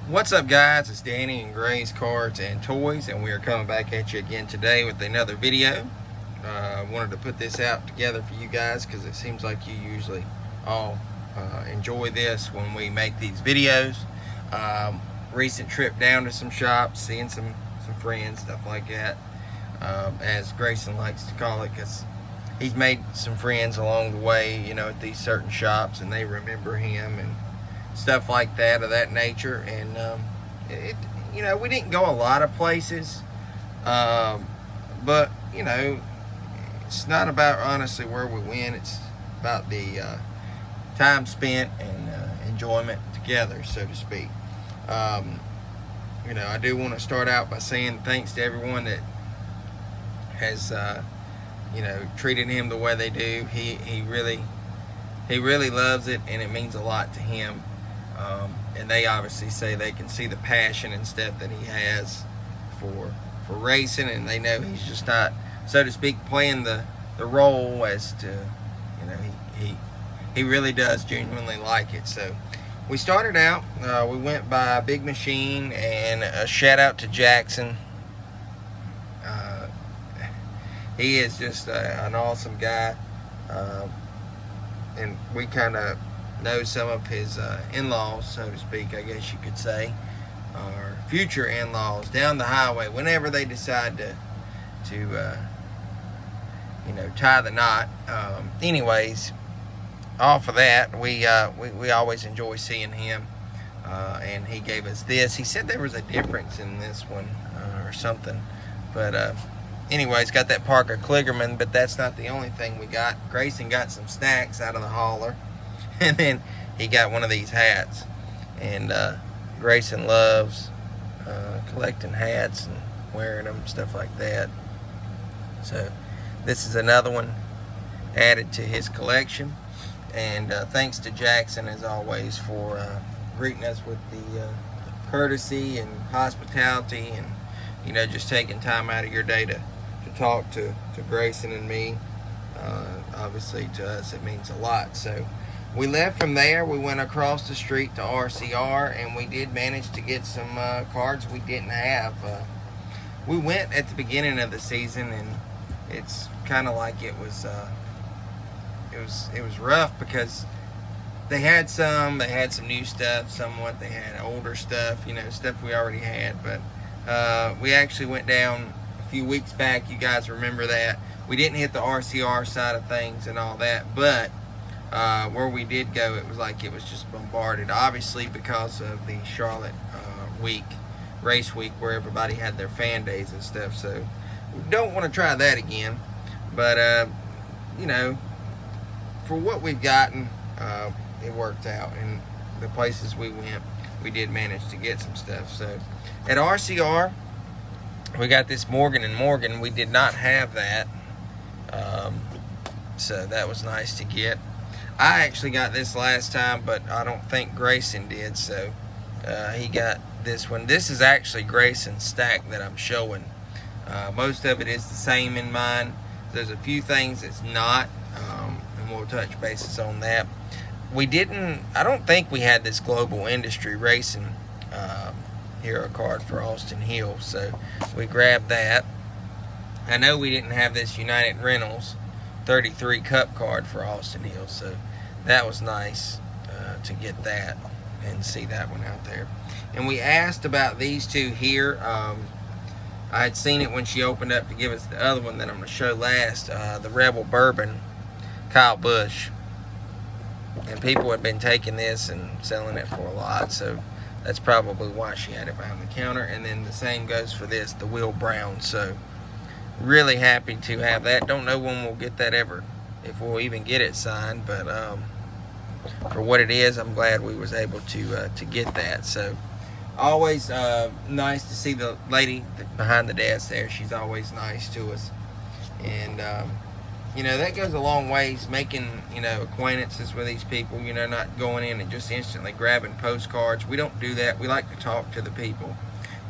What's up, guys? It's Danny and Gray's Cards and Toys, and we are coming back at you again today with another video. I wanted to put this out together for you guys because it seems like you usually all enjoy this when we make these videos. Recent trip down to some shops, seeing some friends, stuff like that, as Grayson likes to call it, because he's made some friends along the way, you know, at these certain shops, and they remember him and stuff like that, of that nature. And you know, we didn't go a lot of places, but you know, it's not about honestly where we went, it's about the time spent and enjoyment together, so to speak. You know, I do want to start out by saying thanks to everyone that has you know, treated him the way they do. He really loves it, and it means a lot to him. And they obviously say they can see the passion and stuff that he has for racing, and they know he's just not, so to speak, playing the role as to, you know, he really does genuinely like it. So we started out, we went by Big Machine, and a shout out to Jackson. He is just an awesome guy, and we kind of know some of his in-laws, so to speak, I guess you could say, or future in-laws down the highway whenever they decide to you know, tie the knot. Anyways, off of that, we always enjoy seeing him, and he gave us this. He said there was a difference in this one or something, but anyways, got that Parker Kligerman, but that's not the only thing we got. Grayson got some snacks out of the hauler. And then he got one of these hats, and Grayson loves collecting hats and wearing them, stuff like that. So this is another one added to his collection, and thanks to Jackson as always for greeting us with the courtesy and hospitality, and you know, just taking time out of your day to talk to Grayson and me. Obviously to us it means a lot. So we left from there, we went across the street to RCR, and we did manage to get some cards we didn't have. We went at the beginning of the season, and it's kind of like it was rough, because they had some new stuff, somewhat they had older stuff, you know, stuff we already had. But we actually went down a few weeks back, you guys remember that. We didn't hit the RCR side of things and all that, but where we did go, it was like it was just bombarded, obviously because of the Charlotte race week, where everybody had their fan days and stuff. So we don't want to try that again, but you know, for what we've gotten, it worked out. And the places we went, we did manage to get some stuff. So at RCR, we got this Morgan & Morgan. We did not have that, so that was nice to get. I actually got this last time, but I don't think Grayson did, so he got this one. This is actually Grayson's stack that I'm showing. Most of it is the same in mine. There's a few things it's not, and we'll touch bases on that. I don't think we had this Global Industry Racing hero card for Austin Hill, so we grabbed that. I know we didn't have this United Rentals 33 Cup card for Austin Hill, so that was nice to get that and see that one out there. And we asked about these two here. I had seen it when she opened up to give us the other one that I'm going to show last, the Rebel Bourbon Kyle Busch. And people had been taking this and selling it for a lot, so that's probably why she had it behind the counter. And then the same goes for this, the Will Brown. So really happy to have that. Don't know when we'll get that ever, if we'll even get it signed, but for what it is, I'm glad we was able to get that. So always nice to see the lady behind the desk there. She's always nice to us, and you know, that goes a long ways, making, you know, acquaintances with these people, you know, not going in and just instantly grabbing postcards. We don't do that. We like to talk to the people.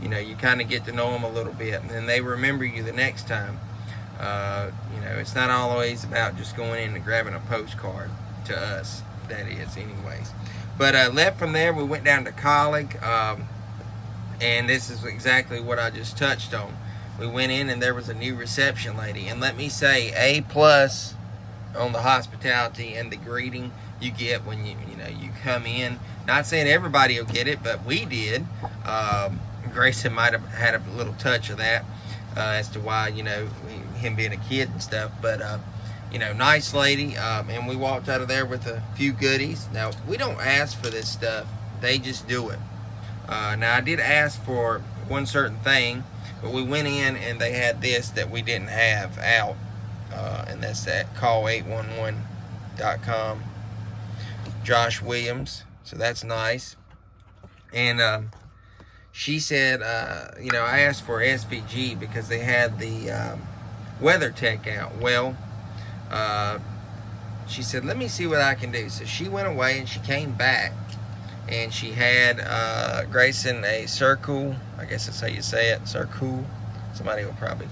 You know, you kind of get to know them a little bit, and then they remember you the next time. You know, it's not always about just going in and grabbing a postcard, to us, that is, anyways. But left from there, we went down to Colleague. And this is exactly what I just touched on. We went in and there was a new reception lady. And let me say, A+ on the hospitality and the greeting you get when you come in. Not saying everybody will get it, but we did. Grayson might have had a little touch of that as to why, him being a kid and stuff. But, nice lady. And we walked out of there with a few goodies. Now, we don't ask for this stuff. They just do it. Now, I did ask for one certain thing, but we went in and they had this that we didn't have out. And that's at call811.com. Josh Williams. So that's nice. And she said, I asked for SVG because they had the WeatherTech out. Well, she said, let me see what I can do. So she went away and she came back. And she had Grayson a Circle. I guess that's how you say it. Circle. Somebody will probably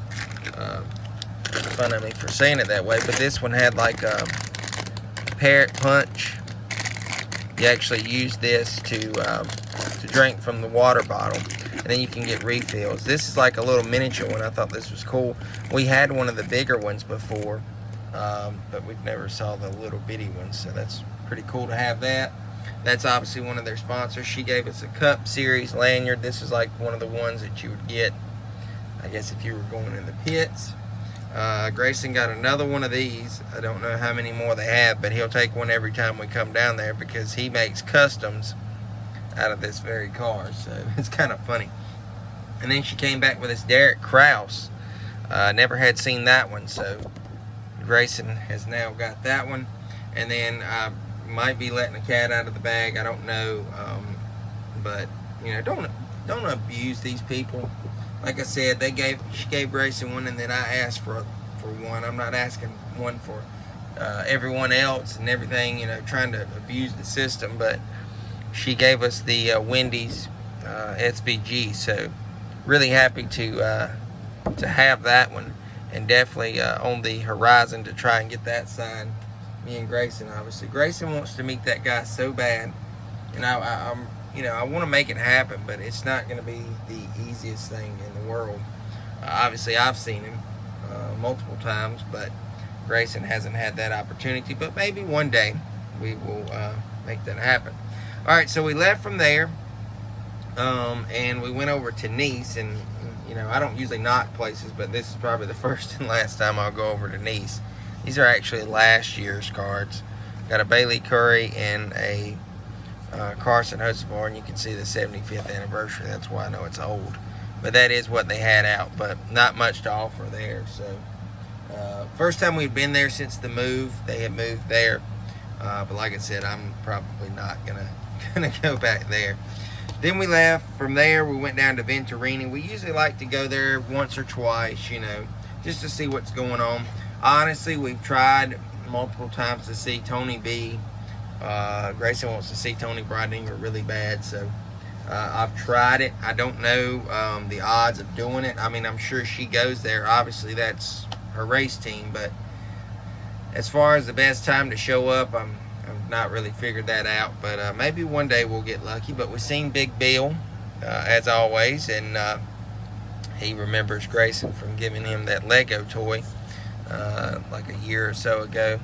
fun of me for saying it that way. But this one had like a Parrot Punch. You actually use this to drink from the water bottle. And then you can get refills. This is like a little miniature one. I thought this was cool. We had one of the bigger ones before. But we've never saw the little bitty ones. So that's pretty cool to have that. That's obviously one of their sponsors. She gave us a Cup Series lanyard. This is like one of the ones that you would get, I guess, if you were going in the pits. Grayson got another one of these. I don't know how many more they have, but he'll take one every time we come down there because he makes customs out of this very car. So it's kind of funny. And then she came back with this Derek Kraus. Never had seen that one, so Grayson has now got that one. And then might be letting a cat out of the bag. I don't know, but don't abuse these people. Like I said, she gave Grayson one, and then I asked for one. I'm not asking one for everyone else and everything. Trying to abuse the system, but she gave us the Wendy's SVG. So really happy to have that one, and definitely on the horizon to try and get that signed. Me and Grayson, obviously. Grayson wants to meet that guy so bad, and I want to make it happen, but it's not going to be the easiest thing in the world. Obviously, I've seen him multiple times, but Grayson hasn't had that opportunity. But maybe one day we will make that happen. All right, so we left from there, and we went over to Nice, and I don't usually knock places, but this is probably the first and last time I'll go over to Nice. These are actually last year's cards. Got a Bailey Curry and a Carson Hocevar, and you can see the 75th anniversary. That's why I know it's old. But that is what they had out, but not much to offer there. So, first time we've been there since the move. They had moved there. But like I said, I'm probably not gonna go back there. Then we left. From there, we went down to Venturini. We usually like to go there once or twice, just to see what's going on. Honestly, we've tried multiple times to see Tony B. Grayson wants to see Tony Breidinger really bad, so I've tried it. I don't know the odds of doing it. I mean, I'm sure she goes there. Obviously, that's her race team, but as far as the best time to show up, I've not really figured that out. But maybe one day we'll get lucky. But we've seen Big Bill, as always, and he remembers Grayson from giving him that Lego toy like a year or so ago,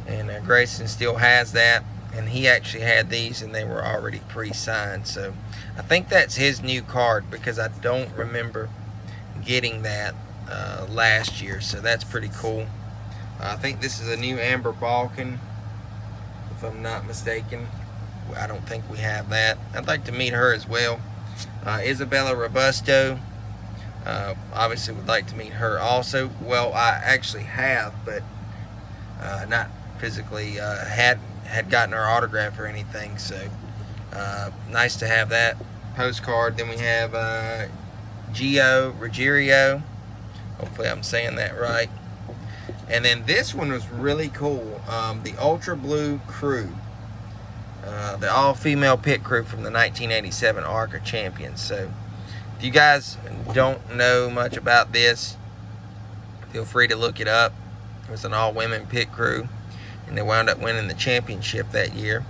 and Grayson still has that, and he actually had these and they were already pre-signed, so I think that's his new card because I don't remember getting that last year, so that's pretty cool. I think this is a new Amber Balkan, if I'm not mistaken. I don't think we have that. I'd like to meet her as well. Isabella Robusto, obviously would like to meet her also. Well, I actually have, but not physically had gotten her autograph or anything, so nice to have that postcard. Then we have Gio Ruggiero, hopefully I'm saying that right. And then this one was really cool, the Ultra Blue Crew, the all-female pit crew from the 1987 ARCA Champions. So if you guys don't know much about this, feel free to look it up. It was an all-women pit crew, and they wound up winning the championship that year.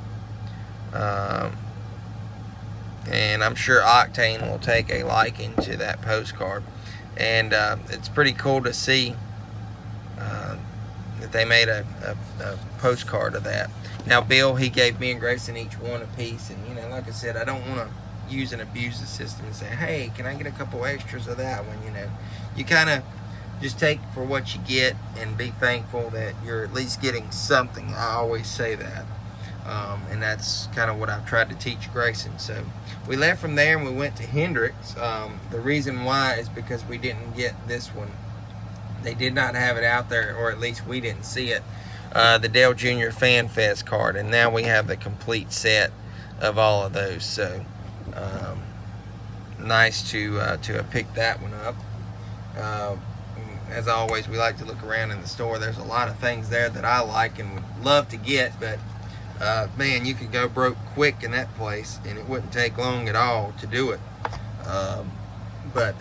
and I'm sure Octane will take a liking to that postcard. And it's pretty cool to see that they made a postcard of that. Now, Bill, he gave me and Grayson each one a piece, and you know, like I said, I don't want to use and abuse the system and say, hey, can I get a couple extras of that one? You know, you kind of just take for what you get and be thankful that you're at least getting something. I always say that. And that's kind of what I've tried to teach Grayson. So we left from there and we went to Hendrix. The reason why is because we didn't get this one. They did not have it out there, or at least we didn't see it. The Dale Jr. Fan Fest card, and now we have the complete set of all of those. So nice to have picked that one up. As always, we like to look around in the store. There's a lot of things there that I like and would love to get, but man, you could go broke quick in that place, and it wouldn't take long at all to do it. But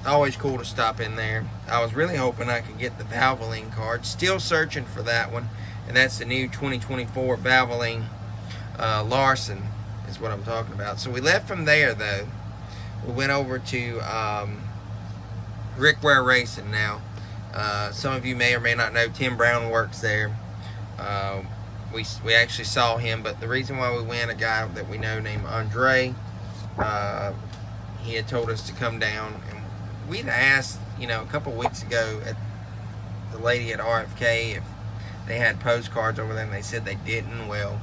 always cool to stop in there. I was really hoping I could get the Valvoline card. Still searching for that one, and that's the new 2024 Valvoline Larson is what I'm talking about. So we left from there, though. We went over to Rick Ware Racing now. Some of you may or may not know Tim Brown works there. We actually saw him, but the reason why we went, a guy that we know named Andre, he had told us to come down, and we'd asked, you know, a couple weeks ago at the lady at RFK if they had postcards over there, and they said they didn't. Well,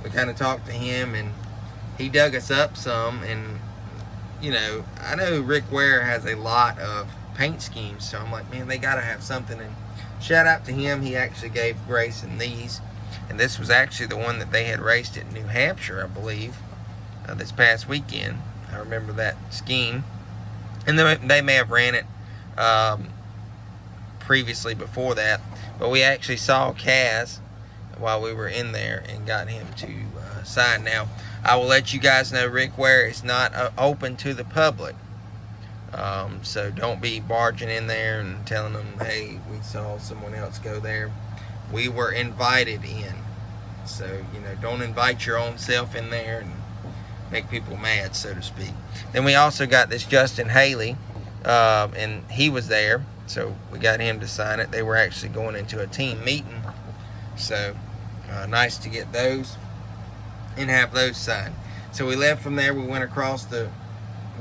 we kind of talked to him, and he dug us up some, and you know, I know Rick Ware has a lot of paint schemes, so I'm like, man, they gotta have something. And shout out to him, he actually gave Grayson these. And this was actually the one that they had raced at New Hampshire, I believe, this past weekend. I remember that scheme. And they may have ran it previously before that. But we actually saw Kaz while we were in there and got him to sign. Now, I will let you guys know Rick Ware is not open to the public. So don't be barging in there and telling them, hey, we saw someone else go there. We were invited in. So, you know, don't invite your own self in there and make people mad, so to speak. Then we also got this Justin Haley, and he was there. So we got him to sign it. They were actually going into a team meeting. So nice to get those and have those signed. So we left from there. We went across the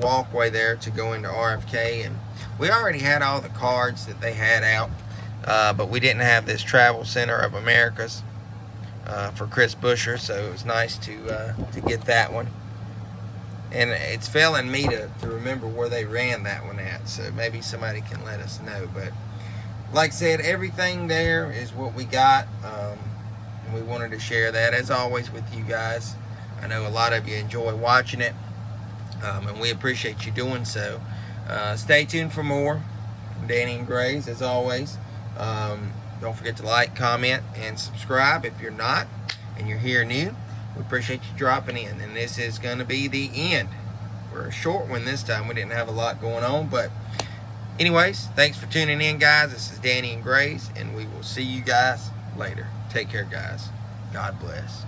walkway there to go into RFK, and we already had all the cards that they had out. But we didn't have this Travel Center of Americas for Chris Buescher, so it was nice to get that one. And it's failing me to remember where they ran that one at, so maybe somebody can let us know. But like I said, everything there is what we got, and we wanted to share that, as always, with you guys. I know a lot of you enjoy watching it, and we appreciate you doing so. Stay tuned for more from Danny and Grays, as always. Don't forget to like, comment, and subscribe if you're not and you're here new. We appreciate you dropping in, and this is going to be the end. We're a short one this time. We didn't have a lot going on, but anyways, thanks for tuning in, guys. This is Danny and Grays, and we will see you guys later. Take care, guys. God bless.